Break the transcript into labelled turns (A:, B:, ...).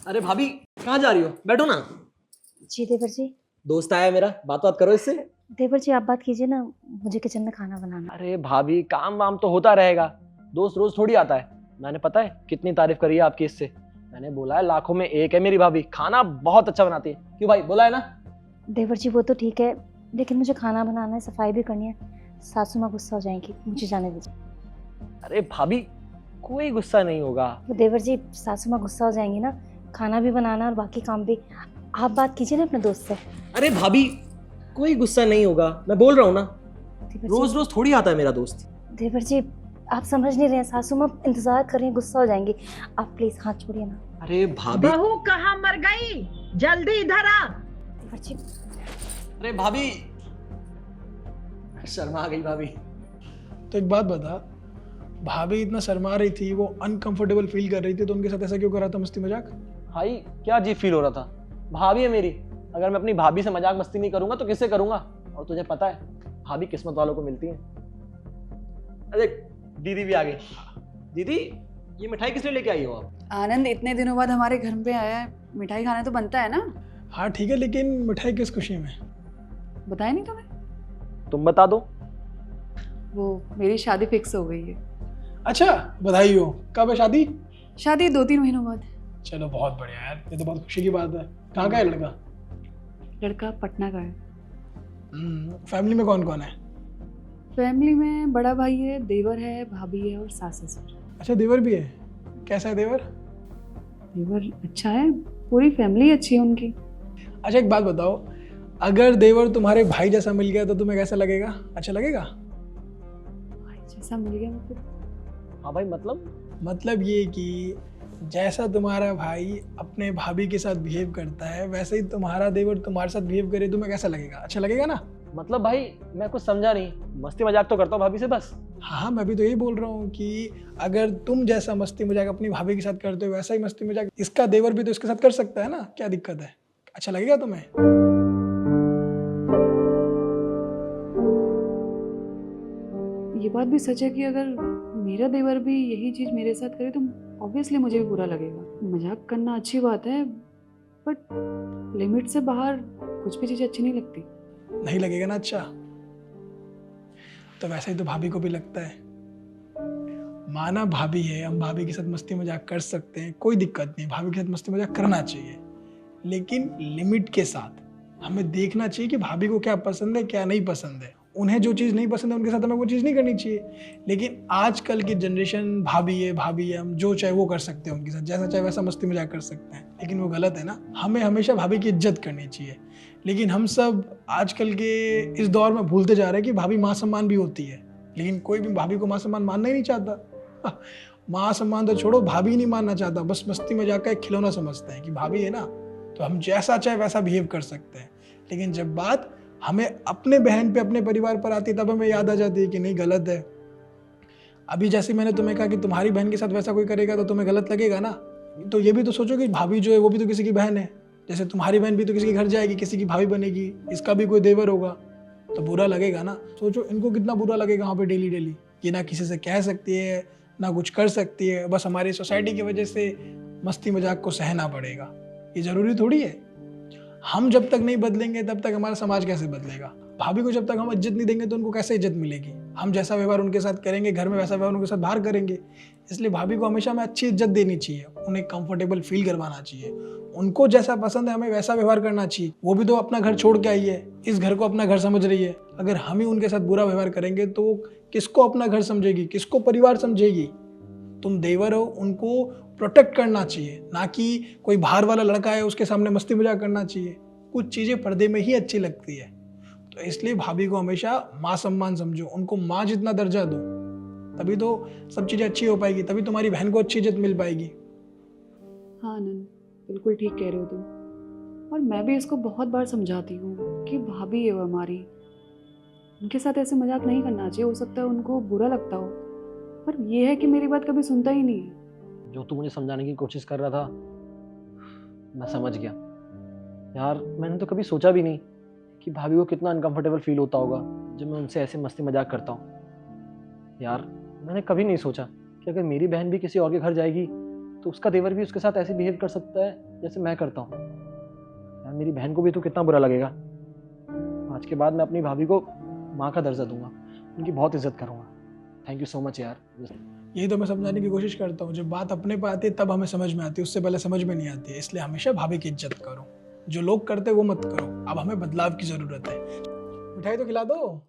A: अरे भाभी, कहाँ जा रही हो? बैठो ना।
B: जी देवर जी।
A: दोस्त आया है मेरा, बात करो इससे।
B: देवर जी आप बात कीजिए ना, मुझे किचन में खाना बनाना।
A: अरे भाभी, काम वाम तो होता रहेगा, दोस्त रोज थोड़ी आता है। मैंने पता है कितनी तारीफ करी है आपकी इससे। मैंने बोला है लाखों में एक है मेरी भाभी, खाना बहुत अच्छा बनाती है। क्यों भाई, बोला है ना?
B: देवर जी वो तो ठीक है, लेकिन मुझे खाना बनाना है, सफाई भी करनी है। सासू माँ गुस्सा हो जाएंगी, मुझे जाने दीजिए।
A: अरे भाभी, कोई गुस्सा नहीं होगा।
B: वो देवर जी, सासू माँ गुस्सा हो जाएंगी ना, खाना भी बनाना और बाकी काम भी। आप बात कीजिए ना अपने दोस्त से।
A: अरे भाभी, कोई गुस्सा नहीं होगा, मैं बोल रहा हूँ ना।
B: देवर
A: रोज
B: जी,
A: रोज थोड़ी आता है मेरा दोस्त।
B: देवर जी आप समझ नहीं रहे हैं, सासू माँ इंतजार कर रही हैं, गुस्सा हो जाएंगी। आप प्लीज हाथ छोड़िए ना।
A: अरे भाभी।
C: बहू कहाँ मर गई? जल्दी इधर आ।
B: देवर जी
A: अरे भाभी, शर्मा गई भाभी।
D: तो एक बात बता, भाभी इतना शर्मा रही थी, वो अनकंफर्टेबल फील कर रही थी, तो उनके साथ ऐसा क्यों कर रहा था मस्ती मजाक?
A: भाई क्या अजीब फील हो रहा था। भाभी है मेरी, अगर मैं अपनी भाभी से मजाक मस्ती नहीं करूंगा तो किससे करूंगा? और तुझे पता है, भाभी किस्मत वालों को मिलती है। अरे दीदी भी आ गई। दीदी, ये मिठाई किस लिए लेके आई हो आप?
E: आनंद इतने दिनों बाद हमारे घर पे आया है, मिठाई खाना तो बनता है ना।
D: हाँ ठीक है, लेकिन मिठाई किस खुशी में?
E: बताया नहीं तुम्हें?
A: तुम बता दो।
E: वो मेरी शादी फिक्स हो गई है।
D: अच्छा, बधाई हो। कब है शादी?
E: शादी 2-3 महीनों बाद।
D: चलो बहुत बढ़िया यार, ये तो बहुत खुशी की बात है। कहाँ का है लड़का?
E: लड़का पटना का है।
D: फैमिली में कौन कौन है?
E: फैमिली में बड़ा भाई है, देवर है, भाभी है और सास ससुर।
D: अच्छा, देवर भी है। कैसा है देवर?
E: देवर अच्छा है, पूरी फैमिली अच्छी है उनकी।
D: अच्छा एक बात बताओ, अगर देवर तुम्हारे भाई जैसा मिल गया तो तुम्हें कैसा लगेगा? अच्छा लगेगा?
E: भाई जैसा मिल गया मतलब?
A: हाँ भाई,
D: मतलब ये कि जैसा तुम्हारा भाई अपने भाभी के साथ बिहेव करता है, वैसे ही तुम्हारा देवर तुम्हारे साथ बिहेव करे, तुम्हें कैसा लगेगा? अच्छा लगेगा ना?
A: मतलब भाई, मैं कुछ समझा नहीं। मस्ती मजाक तो करता हूँ भाभी से बस।
D: हाँ, मैं भी तो यही बोल रहा हूँ कि अगर तुम जैसा मस्ती मजाक अपनी भाभी के साथ करते हो, वैसा ही मस्ती मजाक इसका देवर भी तो इसके साथ कर सकता है ना। क्या दिक्कत है? अच्छा लगेगा तुम्हें?
E: ये बात भी सच है कि अगर मेरा देवर भी यही चीज़ मेरे साथ करे तो ऑब्वियसली मुझे भी बुरा लगेगा। मजाक करना अच्छी बात है, बट लिमिट से बाहर कुछ भी चीज़ अच्छी नहीं लगती।
D: नहीं लगेगा ना? अच्छा, तो वैसे ही तो भाभी को भी लगता है। माना भाभी है, हम भाभी के साथ मस्ती मजाक कर सकते हैं, कोई दिक्कत नहीं, भाभी के साथ मस्ती मजाक करना चाहिए, लेकिन लिमिट के साथ। हमें देखना चाहिए कि भाभी को क्या पसंद है, क्या नहीं पसंद है। उन्हें जो चीज़ नहीं पसंद है उनके साथ हमें वो चीज़ नहीं करनी चाहिए। लेकिन आजकल की जनरेशन भाभी है, हम जो चाहे वो कर सकते हैं उनके साथ, जैसा चाहे वैसा मस्ती मजाक कर सकते हैं, लेकिन वो गलत है ना। हमें हमेशा भाभी की इज्जत करनी चाहिए। लेकिन हम सब आजकल के इस दौर में भूलते जा रहे हैं कि भाभी माँ सम्मान भी होती है, लेकिन कोई भी भाभी को माँ सम्मान मानना ही नहीं चाहता। माँ सम्मान तो छोड़ो, भाभी ही नहीं मानना चाहता, बस मस्ती मजाक का एक खिलौना समझते हैं कि भाभी है ना तो हम जैसा चाहे वैसा बिहेव कर सकते हैं। लेकिन जब बात हमें अपने बहन पे, अपने परिवार पर आती है, तब हमें याद आ जाती है कि नहीं, गलत है। अभी जैसे मैंने तुम्हें कहा कि तुम्हारी बहन के साथ वैसा कोई करेगा तो तुम्हें गलत लगेगा ना। तो ये भी तो सोचो कि भाभी जो है वो भी तो किसी की बहन है। जैसे तुम्हारी बहन भी तो किसी के घर जाएगी, किसी की भाभी बनेगी, इसका भी कोई देवर होगा, तो बुरा लगेगा ना। सोचो इनको कितना बुरा लगेगा वहाँ पे डेली डेली, ये ना किसी से कह सकती है ना कुछ कर सकती है, बस हमारी सोसाइटी की वजह से मस्ती मजाक को सहना पड़ेगा। ये जरूरी थोड़ी है। हम जब तक नहीं बदलेंगे तब तक हमारा समाज कैसे बदलेगा? भाभी को जब तक हम इज्जत नहीं देंगे तो उनको कैसे इज्जत मिलेगी? हम जैसा व्यवहार उनके साथ करेंगे घर में, वैसा व्यवहार उनके साथ बाहर करेंगे। इसलिए भाभी को हमेशा हमें अच्छी इज्जत देनी चाहिए, उन्हें कंफर्टेबल फील करवाना चाहिए, उनको जैसा पसंद है हमें वैसा व्यवहार करना चाहिए। वो भी तो अपना घर छोड़ के आई है, इस घर को अपना घर समझ रही है। अगर हम ही उनके साथ बुरा व्यवहार करेंगे तो किसको अपना घर समझेगी, किसको परिवार समझेगी? तुम देवर हो, उनको प्रोटेक्ट करना चाहिए, ना कि कोई बाहर वाला लड़का है उसके सामने मस्ती मजाक करना चाहिए। कुछ चीज़ें पर्दे में ही अच्छी लगती है। तो इसलिए भाभी को हमेशा माँ सम्मान समझो, उनको माँ जितना दर्जा दो, तभी तो सब चीज़ें अच्छी हो पाएगी, तभी तुम्हारी बहन को अच्छी इज्जत मिल पाएगी।
E: हाँ आनंद, बिल्कुल ठीक कह रहे हो तुम। और मैं भी इसको बहुत बार समझाती हूँ कि भाभी है वो हमारी, उनके साथ ऐसे मजाक नहीं करना चाहिए, हो सकता है उनको बुरा लगता हो, पर ये है कि मेरी बात कभी सुनता ही नहीं है।
A: जो तू मुझे समझाने की कोशिश कर रहा था, मैं समझ गया। यार मैंने तो कभी सोचा भी नहीं कि भाभी को कितना अनकंफर्टेबल फील होता होगा जब मैं उनसे ऐसे मस्ती मजाक करता हूँ। यार मैंने कभी नहीं सोचा कि अगर मेरी बहन भी किसी और के घर जाएगी तो उसका देवर भी उसके साथ ऐसे बिहेव कर सकता है जैसे मैं करता हूँ। यार मेरी बहन को भी तो कितना बुरा लगेगा। आज के बाद मैं अपनी भाभी को माँ का दर्जा दूंगा, उनकी बहुत इज्जत करूंगा। थैंक यू सो मच यार।
D: यही तो मैं समझाने की कोशिश करता हूँ, जब बात अपने पे आती है तब हमें समझ में आती है, उससे पहले समझ में नहीं आती है। इसलिए हमेशा भाभी की इज्जत करो, जो लोग करते हैं वो मत करो। अब हमें बदलाव की जरूरत है। मिठाई तो खिला दो।